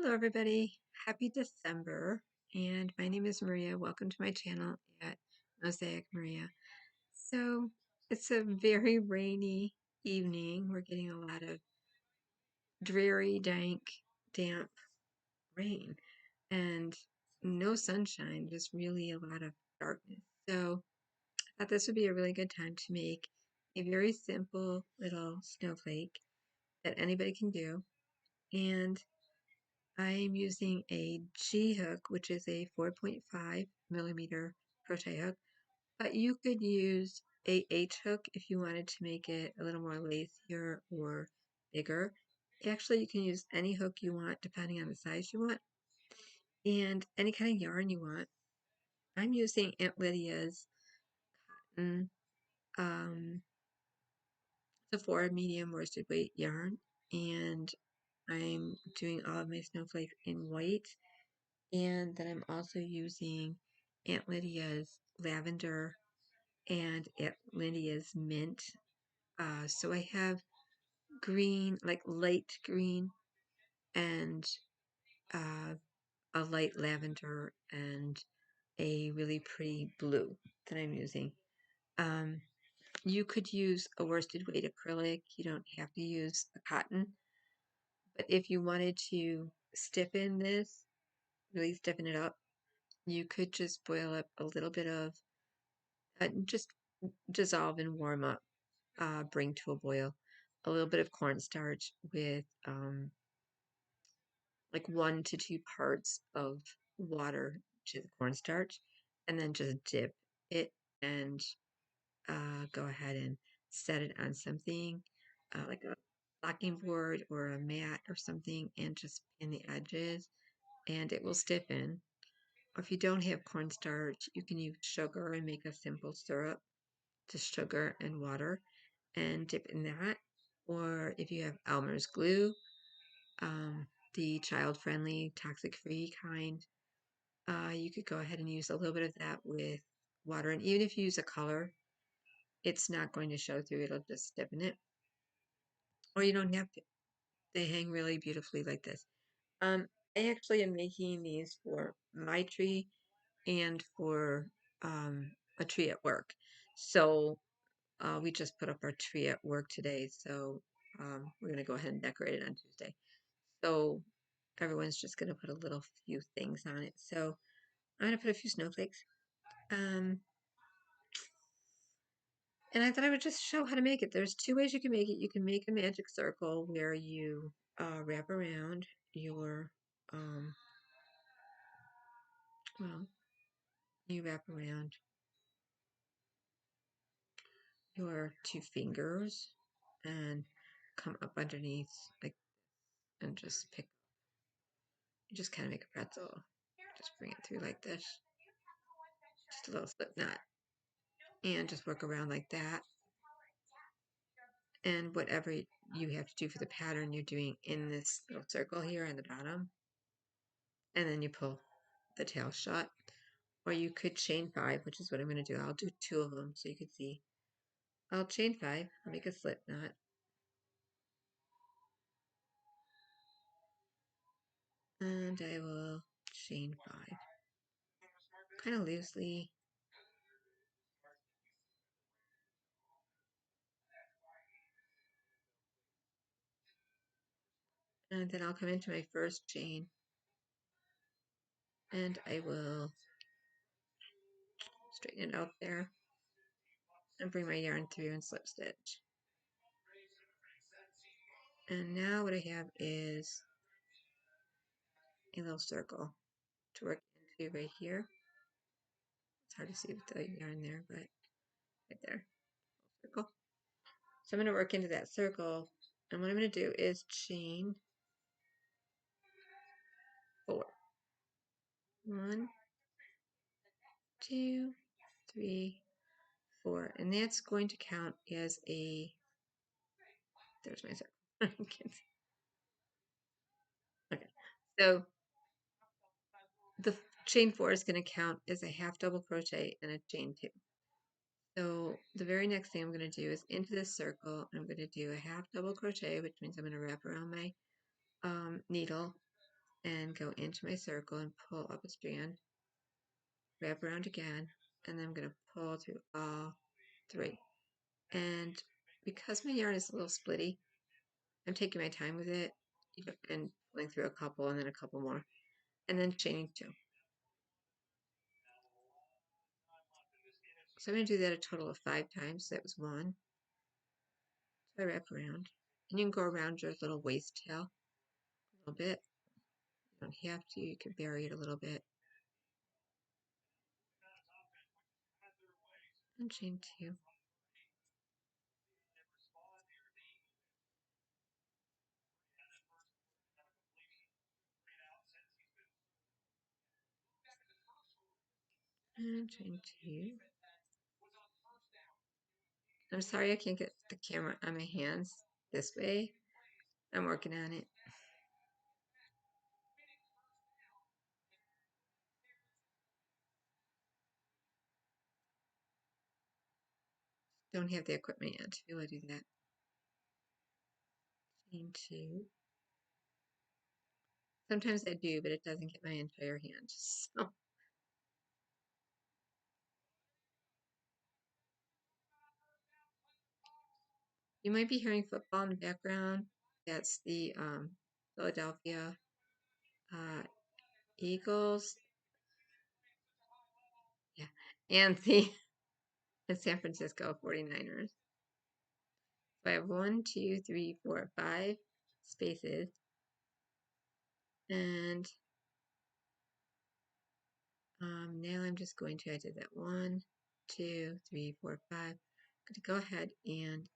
Hello everybody, happy December, and my name is Maria. Welcome to my channel at Mosaic Maria. So it's a very rainy evening. We're getting a lot of dreary, dank, damp rain and no sunshine, just really a lot of darkness. So I thought this would be a really good time to make a very simple little snowflake that anybody can do. And I'm using a G hook, which is a 4.5 millimeter crochet hook, but you could use a H hook if you wanted to make it a little more lacier or bigger. Actually, you can use any hook you want depending on the size you want and any kind of yarn you want. I'm using Aunt Lydia's um, Sephora medium worsted weight yarn, and I'm doing all of my snowflakes in white. And then I'm also using Aunt Lydia's lavender and Aunt Lydia's mint. So I have green, like light green, and uh, a light lavender and a really pretty blue that I'm using. Um, you could use a worsted weight acrylic. You don't have to use a cotton. But if you wanted to stiffen this, really stiffen it up, you could just boil up a little bit of just dissolve and warm up, bring to a boil a little bit of cornstarch with like 1 to 2 parts of water to the cornstarch, and then just dip it and go ahead and set it on something like a blocking board or a mat or something, and just pin the edges, and it will stiffen. Or if you don't have cornstarch, you can use sugar and make a simple syrup, just sugar and water, and dip in that. Or if you have Elmer's glue, the child-friendly, toxic-free kind, you could go ahead and use a little bit of that with water. And even if you use a color, it's not going to show through. It'll just stiffen it. Or you don't have to. They hang really beautifully like this. I actually am making these for my tree and for a tree at work. So we just put up our tree at work today, so we're going to go ahead and decorate it on Tuesday. So everyone's just going to put a little few things on it. So I'm going to put a few snowflakes. And I thought I would just show how to make it. There's 2 ways you can make it. You can make a magic circle where you wrap around your, well, you wrap around your 2 fingers and come up underneath like and just pick. You just kind of make a pretzel. Just bring it through like this. Just a little slip knot. And just work around like that. And whatever you have to do for the pattern, you're doing in this little circle here on the bottom. And then you pull the tail shut. Or you could chain 5, which is what I'm going to do. I'll do 2 of them so you can see. I'll chain 5. I'll make a slip knot. And I will chain 5. Kind of loosely. And then I'll come into my first chain. And I will straighten it out there. And bring my yarn through and slip stitch. And now what I have is a little circle to work into right here. It's hard to see with the yarn there, but right there, circle. So I'm going to work into that circle, and what I'm going to do is chain 4. 1, 2, 3, 4, and that's going to count as a. There's my circle. Okay, so the chain 4 is going to count as a half double crochet and a chain 2. So the very next thing I'm going to do is into this circle, I'm going to do a half double crochet, which means I'm going to wrap around my needle and go into my circle and pull up a strand, wrap around again, and then I'm going to pull through all 3. And because my yarn is a little splitty, I'm taking my time with it and pulling through a couple and then a couple more, and then chaining 2. So I'm going to do that a total of 5 times. So that was 1. So I wrap around, and you can go around your little waist tail a little bit. You don't have to. You can bury it a little bit. And chain 2. And chain 2. I'm sorry I can't get the camera on my hands this way. I'm working on it. Don't have the equipment yet to be able to do that. Chain 2. Sometimes I do, but it doesn't get my entire hand. So you might be hearing football in the background. That's the Philadelphia Eagles. Yeah. And the San Francisco 49ers. So I have 1, 2, 3, 4, 5 spaces. And now I'm just going to, I did that 1, 2, 3, 4, 5. I'm going to go ahead and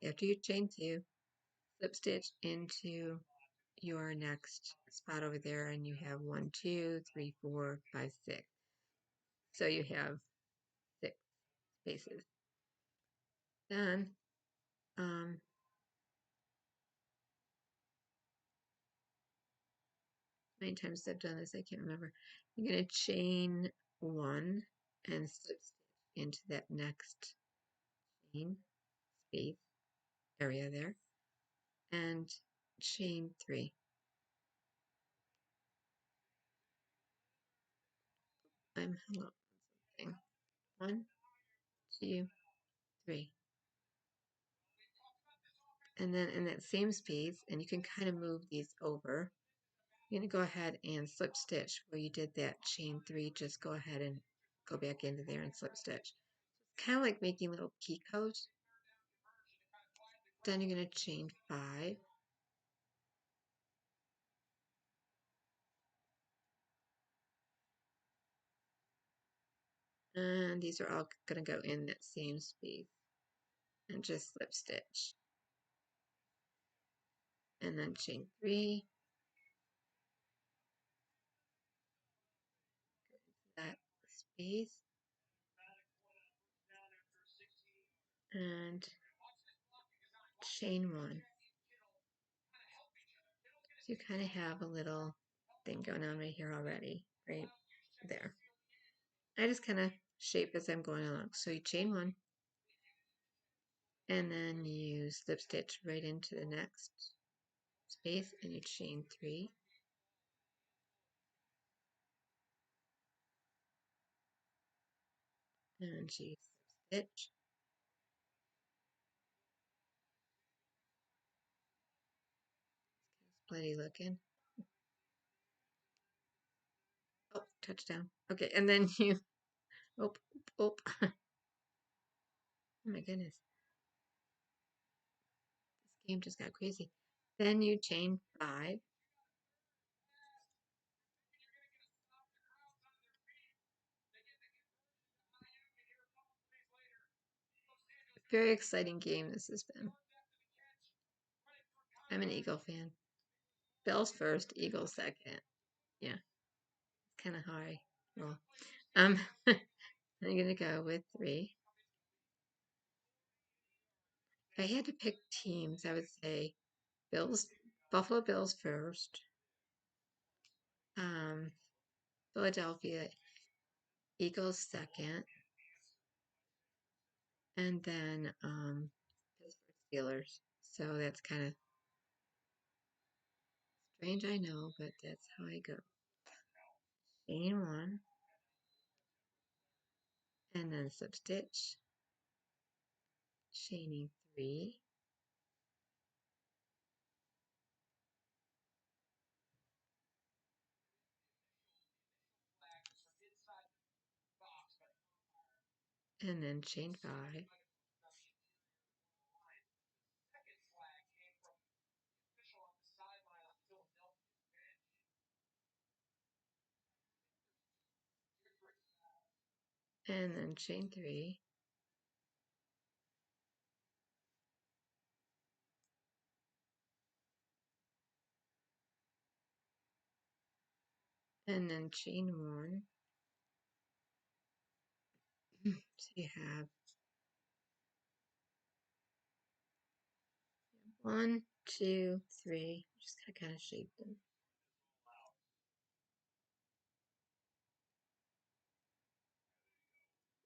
after you chain 2, slip stitch into your next spot over there, and you have 1, 2, 3, 4, 5, 6. So you have 6 spaces. Then how many times I've done this, I can't remember. You're going to chain 1 and slip stitch into that next chain space area there, and chain 3. I'm hung up on something. 1, 2, 3. And then in that same space, and you can kind of move these over, you're going to go ahead and slip stitch where you did that chain 3. Just go ahead and go back into there and slip stitch. Kind of like making little peacoats. Then you're going to chain 5. And these are all going to go in that same space. And just slip stitch. And then chain 3. That space. And chain 1. So you kind of have a little thing going on right here already, right there. I just kind of shape as I'm going along. So you chain 1, and then you slip stitch right into the next space, and you chain 3. And you slip stitch. It's bloody looking. Oh, touchdown. Okay, and then you, oh, oh, oh my goodness. This game just got crazy. Then you chain 5. Very exciting game this has been. I'm an Eagle fan. Bills first, Eagles second. Yeah, it's kind of how I roll. I'm gonna go with 3. If I had to pick teams, I would say Bills, Buffalo Bills first, um, Philadelphia Eagles second, and then Pittsburgh Steelers. So that's kind of strange, I know, but that's how I go. Chain 1, and then slip stitch, chaining 3, and then chain 5, and then chain 3, and then chain 1. So you have 1, 2, 3. Just kind of shape them.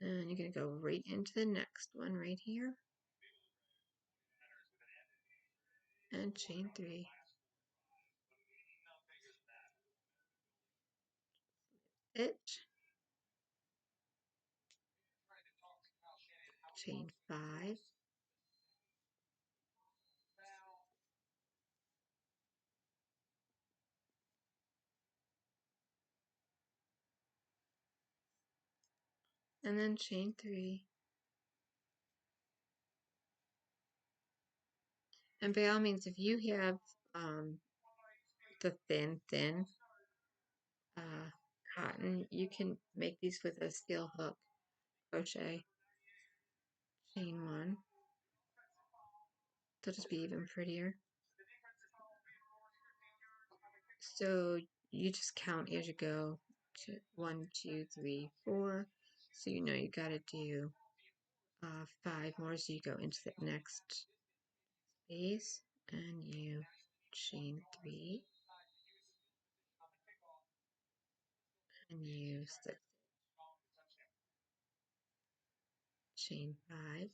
And you're going to go right into the next one right here. And chain 3. Stitch. Chain 5. And then chain 3. And by all means, if you have the thin cotton, you can make these with a steel hook crochet. Chain 1. They'll just be even prettier. So you just count as you go. 1, 2, 3, 4. So you know you got to do 5 more. So you go into the next space and you chain 3 and you slip chain 5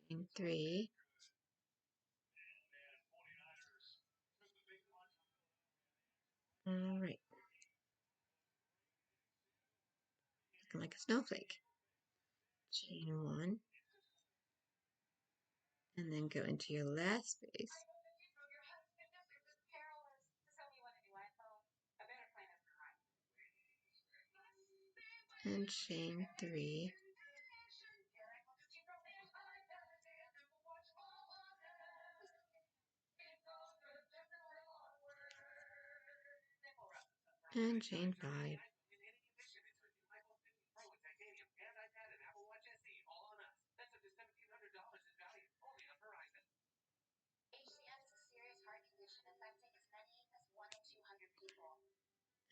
chain 3. All right, looking like a snowflake. Chain 1 and then go into your last space. And chain 3 and chain 5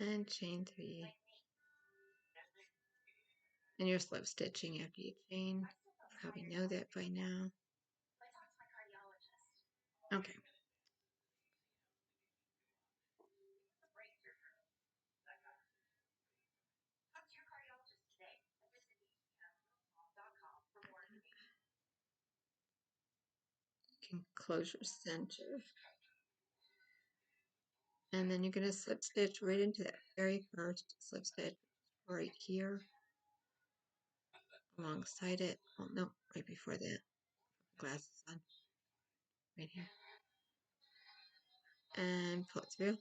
and chain 3 and you're slip stitching after you chain. You probably know that by now. Okay. You can close your center. And then you're going to slip stitch right into that very first slip stitch right here alongside it. Oh no, right before that. Glasses on. Right here. And pull it through.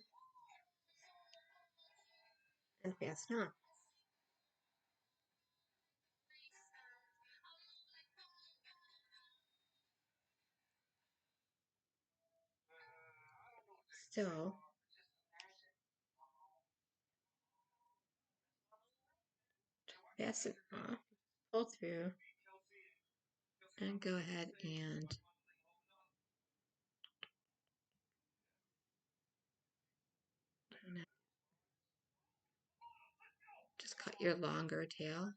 And fasten on. So fasten off, pull through, and go ahead and just cut your longer tail.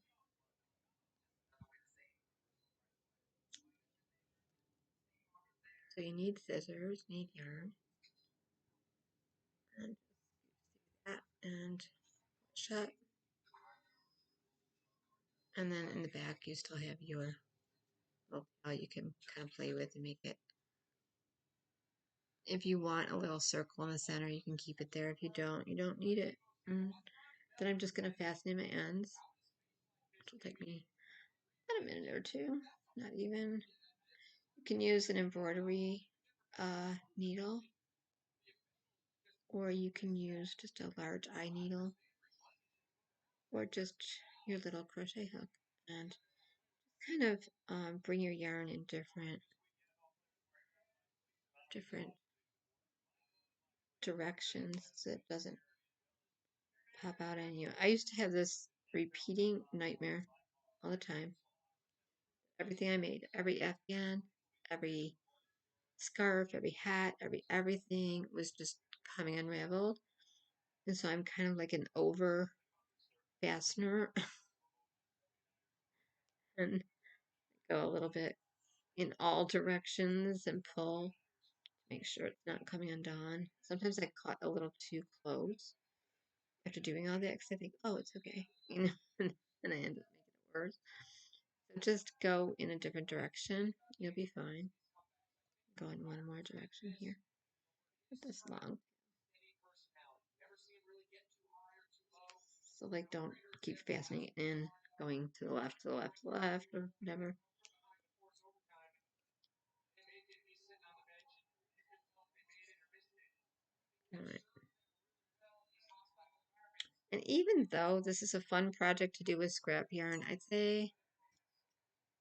So you need scissors, need yarn, and that, and and shut. And then in the back, you still have your little pal you can kind of play with and make it. If you want a little circle in the center, you can keep it there. If you don't need it. Then I'm just going to fasten in my ends, which will take me about a minute or two, not even. You can use an embroidery needle, or you can use just a large eye needle, or just your little crochet hook, and kind of bring your yarn in different directions so it doesn't pop out on you. I used to have this repeating nightmare all the time. Everything I made, every afghan, every scarf, every hat, everything was just coming unraveled. And so I'm kind of like an over fastener and go a little bit in all directions and pull, make sure it's not coming undone. Sometimes I cut a little too close after doing all that because I think, oh, it's okay, and I end up making it worse. So just go in a different direction. You'll be fine. Go in one more direction here with this long. So like don't keep fastening it in, going to the left, to the left, to the left, or whatever. Alright. And even though this is a fun project to do with scrap yarn, I'd say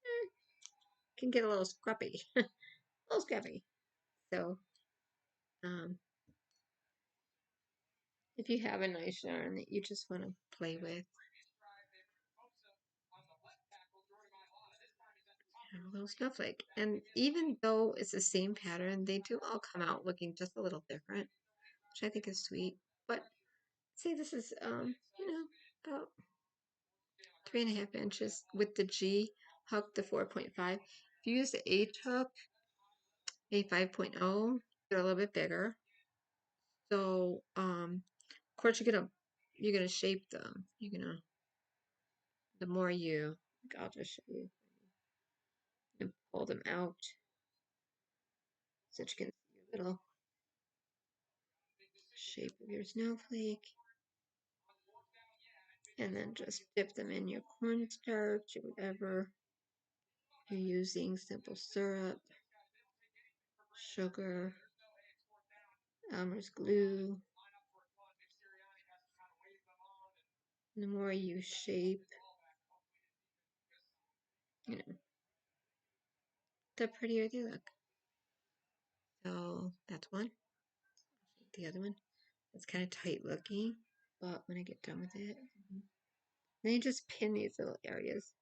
it can get a little scrappy. A little scrappy. So if you have a nice yarn that you just want to play with, have a little snowflake. And even though it's the same pattern, they do all come out looking just a little different, which I think is sweet. But say this is about 3.5 inches with the G hook, the 4.5. If you use the H hook, a 5.0, they're a little bit bigger. So of course you're gonna shape them. The more I'll just show you and pull them out so that you can see your little shape of your snowflake. And then just dip them in your cornstarch or whatever you're using, simple syrup, sugar, Elmer's glue. And the more you shape, the prettier they look. So that's one. The other one, it's kind of tight looking, but when I get done with it, then you just pin these little areas.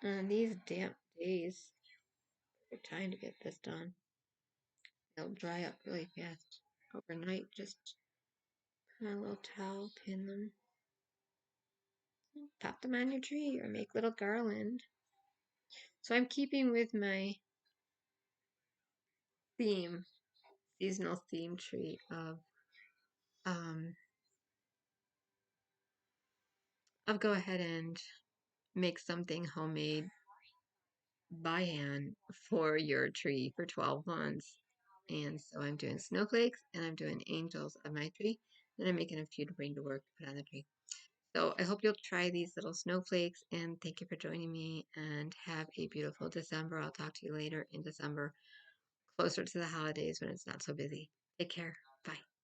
And these damp days, good time to get this done. They'll dry up really fast overnight. Just put on a little towel, pin them, pop them on your tree, or make little garland. So I'm keeping with my theme, seasonal theme tree of I'll go ahead and make something homemade by hand for your tree for 12 months. And so I'm doing snowflakes and I'm doing angels on my tree. And I'm making a few to bring to work to put on the tree. So I hope you'll try these little snowflakes and thank you for joining me and have a beautiful December. I'll talk to you later in December, closer to the holidays when it's not so busy. Take care. Bye.